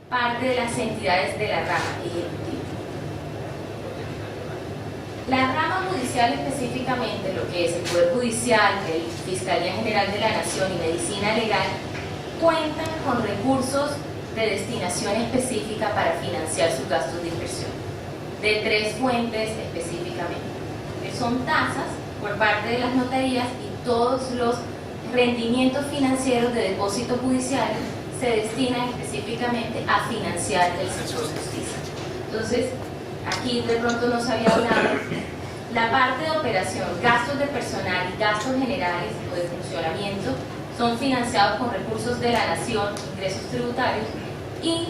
parte de las entidades de la rama ejecutiva. La rama judicial, específicamente lo que es el Poder Judicial, el Fiscalía General de la Nación y Medicina Legal, cuentan con recursos de destinación específica para financiar sus gastos de inversión, de 3 fuentes específicamente, que son tasas por parte de las notarías y todos los rendimientos financieros de depósitos judiciales se destinan específicamente a financiar el sector justicia. Entonces, aquí de pronto no se había hablado, la parte de operación, gastos de personal y gastos generales o de funcionamiento son financiados con recursos de la nación, ingresos tributarios, y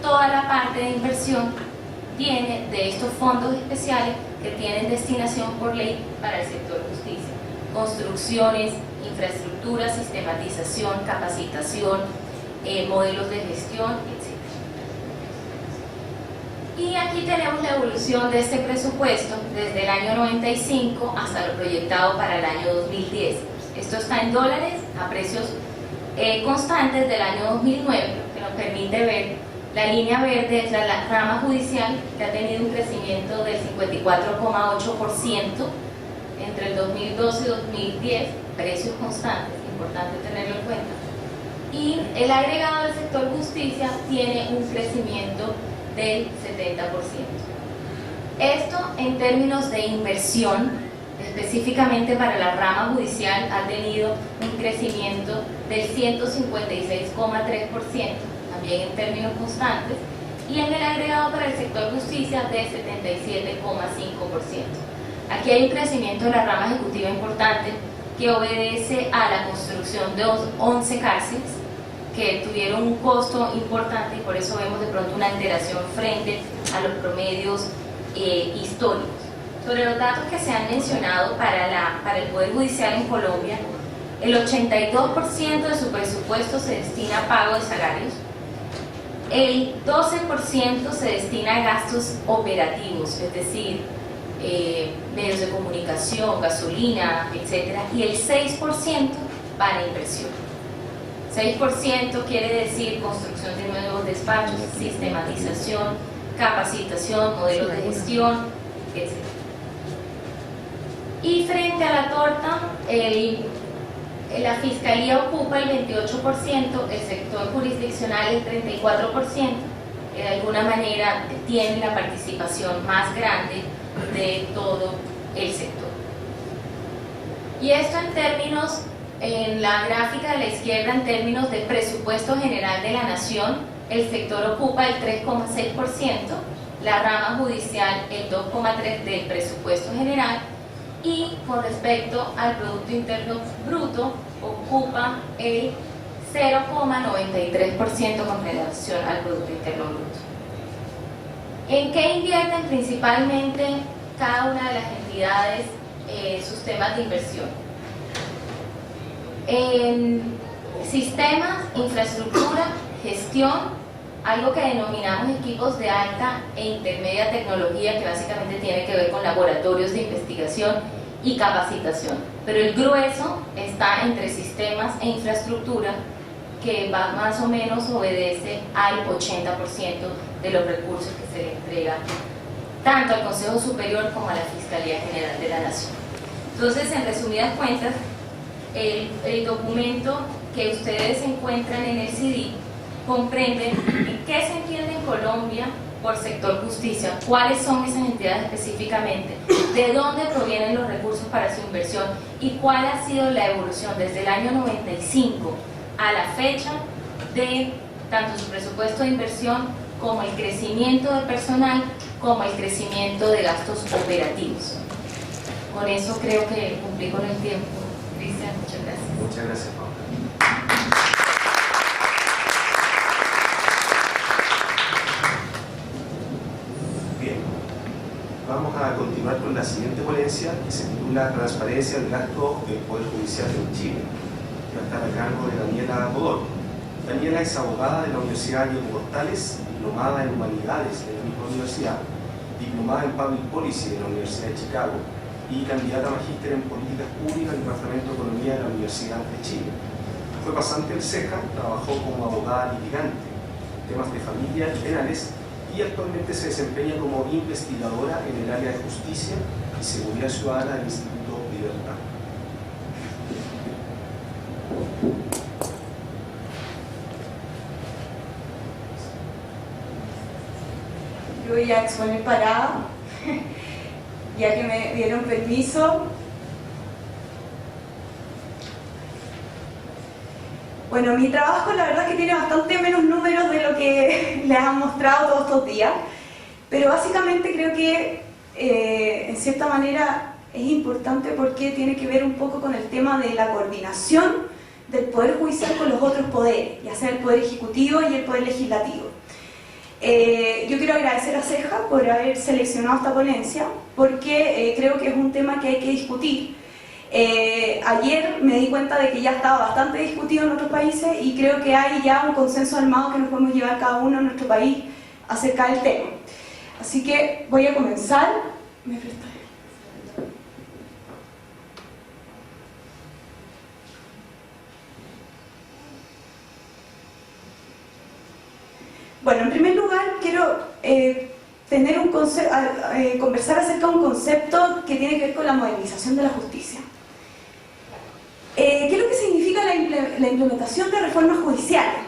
toda la parte de inversión viene de estos fondos especiales que tienen destinación por ley para el sector justicia. Construcciones, infraestructura, sistematización, capacitación, modelos de gestión, etc. Y aquí tenemos la evolución de este presupuesto desde el año 95 hasta lo proyectado para el año 2010. Esto está en dólares a precios constantes del año 2009, que nos permite ver la línea verde es la rama judicial, que ha tenido un crecimiento del 54,8% entre el 2012 y 2010, precios constantes, importante tenerlo en cuenta. Y el agregado del sector justicia tiene un crecimiento del 70%. Esto en términos de inversión, específicamente para la rama judicial, ha tenido un crecimiento del 156,3%, también en términos constantes, y en el agregado para el sector justicia de 77,5%. Aquí hay un crecimiento de la rama ejecutiva importante que obedece a la construcción de 11 cárceles que tuvieron un costo importante y por eso vemos de pronto una alteración frente a los promedios históricos. Sobre los datos que se han mencionado para el Poder Judicial en Colombia, el 82% de su presupuesto se destina a pago de salarios, el 12% se destina a gastos operativos, es decir, medios de comunicación, gasolina, etc. Y el 6% para inversión. 6% quiere decir construcción de nuevos despachos, sistematización, capacitación, modelos de gestión, etc. Y frente a la torta, la Fiscalía ocupa el 28%, el sector jurisdiccional el 34%, que de alguna manera tiene la participación más grande de todo el sector. Y esto en términos, en la gráfica de la izquierda, en términos de presupuesto general de la nación, el sector ocupa el 3,6%, la rama judicial el 2,3% del presupuesto general, y con respecto al Producto Interno Bruto ocupa el 0,93% con relación al Producto Interno Bruto. ¿En qué invierten principalmente cada una de las entidades sus temas de inversión? En sistemas, infraestructura, gestión, algo que denominamos equipos de alta e intermedia tecnología, que básicamente tiene que ver con laboratorios de investigación y capacitación. Pero el grueso está entre sistemas e infraestructura, que va más o menos obedece al 80% de los recursos que se le entrega tanto al Consejo Superior como a la Fiscalía General de la Nación. Entonces, en resumidas cuentas, el documento que ustedes encuentran en el CD comprende qué se entiende en Colombia por sector justicia, cuáles son esas entidades específicamente, de dónde provienen los recursos para su inversión y cuál ha sido la evolución desde el año 95 a la fecha de tanto su presupuesto de inversión como el crecimiento de personal como el crecimiento de gastos operativos. Con eso creo que cumplí con el tiempo. Cristian, muchas gracias. Muchas gracias, Paula. Bien, vamos a continuar con la siguiente ponencia que se titula Transparencia del gasto del Poder Judicial en Chile, que va a estar a cargo de Daniela Godón. Daniela es abogada de la Universidad Diego Portales, diplomada en Humanidades de la misma universidad, diplomada en Public Policy de la Universidad de Chicago y candidata a magíster en Políticas Públicas del Departamento de Economía de la Universidad de Chile. Fue pasante del CEJA, trabajó como abogada litigante. temas de familia y penales, y actualmente se desempeña como investigadora en el área de justicia y seguridad ciudadana del Instituto Libertad. Yo voy a exponer parada, ya que me dieron permiso. Bueno, mi trabajo la verdad es que tiene bastante menos números de lo que les han mostrado todos estos días, pero básicamente creo que en cierta manera es importante porque tiene que ver un poco con el tema de la coordinación del Poder Judicial con los otros poderes, ya sea el Poder Ejecutivo y el Poder Legislativo. Yo quiero agradecer a CEJA por haber seleccionado esta ponencia, porque creo que es un tema que hay que discutir. Ayer me di cuenta de que ya estaba bastante discutido en otros países y creo que hay ya un consenso armado que nos podemos llevar cada uno en nuestro país acerca del tema. Así que voy a comenzar. ¿Me prestas? Bueno, en primer lugar quiero conversar acerca de un concepto que tiene que ver con la modernización de la justicia. ¿Qué es lo que significa la implementación de reformas judiciales?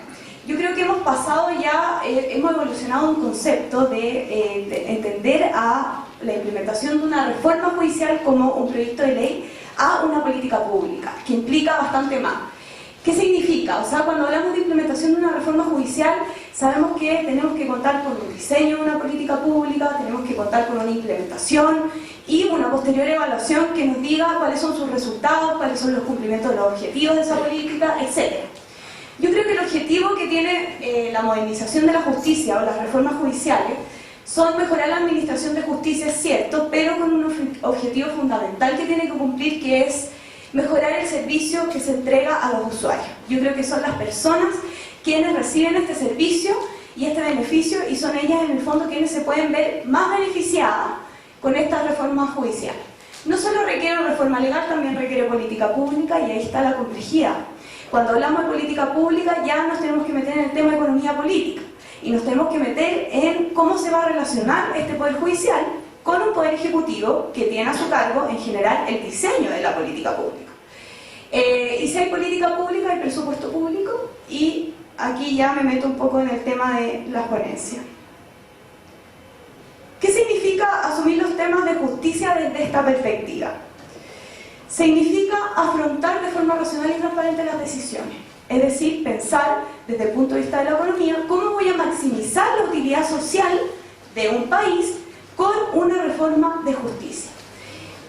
Yo creo que hemos pasado ya, hemos evolucionado un concepto de entender a la implementación de una reforma judicial como un proyecto de ley a una política pública, que implica bastante más. ¿Qué significa? O sea, cuando hablamos de implementación de una reforma judicial, sabemos que tenemos que contar con un diseño de una política pública, tenemos que contar con una implementación y una posterior evaluación que nos diga cuáles son sus resultados, cuáles son los cumplimientos de los objetivos de esa política, etc. Yo creo que el objetivo que tiene la modernización de la justicia o las reformas judiciales son mejorar la administración de justicia, es cierto, pero con un objetivo fundamental que tiene que cumplir, que es mejorar el servicio que se entrega a los usuarios. Yo creo que son las personas quienes reciben este servicio y este beneficio, y son ellas en el fondo quienes se pueden ver más beneficiadas con estas reformas judiciales. No solo requiere una reforma legal, también requiere política pública, y ahí está la complejidad. Cuando hablamos de política pública ya nos tenemos que meter en el tema de economía política y nos tenemos que meter en cómo se va a relacionar este Poder Judicial con un Poder Ejecutivo que tiene a su cargo, en general, el diseño de la política pública. Y si hay política pública, hay presupuesto público, y aquí ya me meto un poco en el tema de la ponencia. ¿Qué significa asumir los temas de justicia desde esta perspectiva? Significa afrontar de forma racional y transparente las decisiones. Es decir, pensar desde el punto de vista de la economía, cómo voy a maximizar la utilidad social de un país con una reforma de justicia.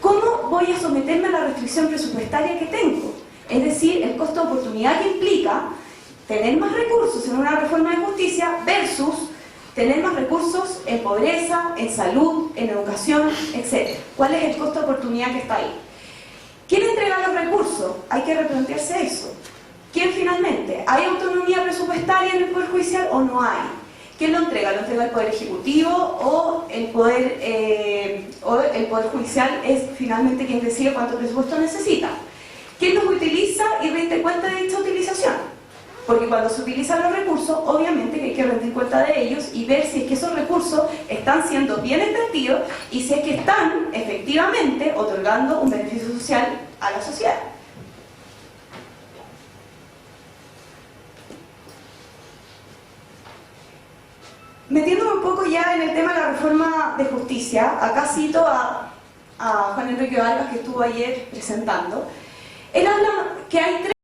¿Cómo voy a someterme a la restricción presupuestaria que tengo? Es decir, el costo de oportunidad que implica tener más recursos en una reforma de justicia versus tener más recursos en pobreza, en salud, en educación, etc. ¿Cuál es el costo de oportunidad que está ahí? ¿Quién entrega los recursos? Hay que replantearse eso. ¿Quién finalmente? ¿Hay autonomía presupuestaria en el Poder Judicial o no hay? ¿Quién lo entrega? ¿Lo entrega el Poder Ejecutivo o el Poder Judicial es finalmente quien decide cuánto presupuesto necesita? ¿Quién los utiliza y rinde cuenta de dicha utilización? Porque cuando se utilizan los recursos, obviamente que hay que rendir cuenta de ellos y ver si es que esos recursos están siendo bien invertidos y si es que están efectivamente otorgando un beneficio social a la sociedad. Metiéndome un poco ya en el tema de la reforma de justicia, acá cito a Juan Enrique Vargas, que estuvo ayer presentando. Él habla que hay tres